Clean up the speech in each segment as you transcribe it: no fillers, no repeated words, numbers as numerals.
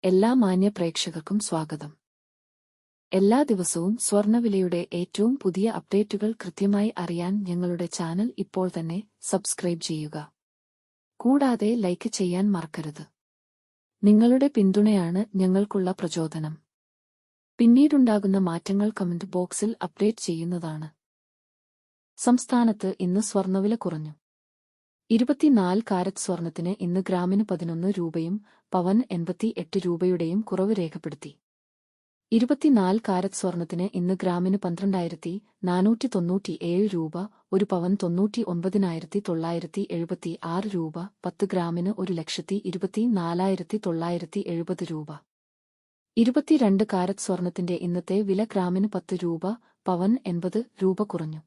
എല്ലാ മാന്യ പ്രേക്ഷകർക്കും സ്വാഗതം. എല്ലാ ദിവസവും സ്വർണ്ണവിലയുടെ ഏറ്റവും പുതിയ അപ്ഡേറ്റുകൾ കൃത്യമായി അറിയാൻ ഞങ്ങളുടെ ചാനൽ ഇപ്പോൾ തന്നെ സബ്സ്ക്രൈബ് ചെയ്യുക. കൂടാതെ ലൈക്ക് ചെയ്യാൻ മറക്കരുത്. നിങ്ങളുടെ പിന്തുണയാണ് ഞങ്ങൾക്കുള്ള പ്രചോദനം. പിന്നീടുണ്ടാകുന്ന മാറ്റങ്ങൾ കമന്റ് ബോക്സിൽ അപ്ഡേറ്റ് ചെയ്യുന്നതാണ്. സംസ്ഥാനത്ത് ഇന്ന് സ്വർണ്ണവില കുറഞ്ഞു. 24 കാരറ്റ് സ്വർണത്തിന് ഇന്ന് ഗ്രാമിന് 11 രൂപയും പവൻ 88 രൂപയുടെയും കുറവ് രേഖപ്പെടുത്തി. 24 കാരറ്റ് സ്വർണത്തിന് ഇന്ന് ഗ്രാമിന് 12,497 രൂപ, ഒരു പവൻ 99,976 രൂപ, 10 ഗ്രാമിന് 1,24,970 രൂപ. 22 കാരറ്റ് സ്വർണത്തിന്റെ ഇന്നത്തെ വില ഗ്രാമിന് 10 രൂപ, പവൻ 80 രൂപ കുറഞ്ഞു.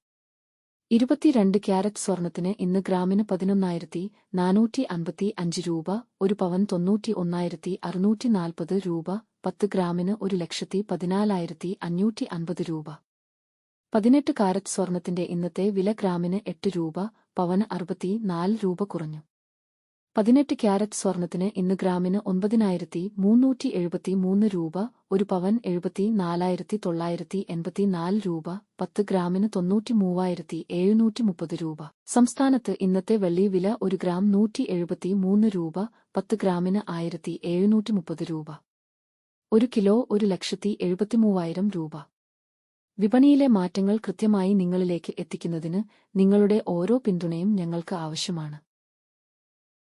22 ക്യാരറ്റ് സ്വർണത്തിന് ഇന്ന് ഗ്രാമിന് 11,455 രൂപ, ഒരു പവൻ 91,640 രൂപ, 10 ഗ്രാമിന് 1,14,550 രൂപ. 18 കാരറ്റ് സ്വർണത്തിന്റെ ഇന്നത്തെ വില ഗ്രാമിന് 8 രൂപ, പവന് 64 രൂപ കുറഞ്ഞു. 18 ക്യാരറ്റ് സ്വർണത്തിന് ഇന്ന് ഗ്രാമിന് 9,373 രൂപ, ഒരു പവൻ 74,984 രൂപ, 10 ഗ്രാമിന് 93,730 രൂപ. സംസ്ഥാനത്ത് ഇന്നത്തെ വെള്ളി വില 1 ഗ്രാം 173 രൂപ, 10 ഗ്രാമിന് 1,730 രൂപ. 1 കിലോ 1,73,000 രൂപ. വിപണിയിലെ മാറ്റങ്ങൾ കൃത്യമായി നിങ്ങളിലേക്ക് എത്തിക്കുന്നതിന് നിങ്ങളുടെ ഓരോ പിന്തുണയും ഞങ്ങൾക്ക് ആവശ്യമാണ്.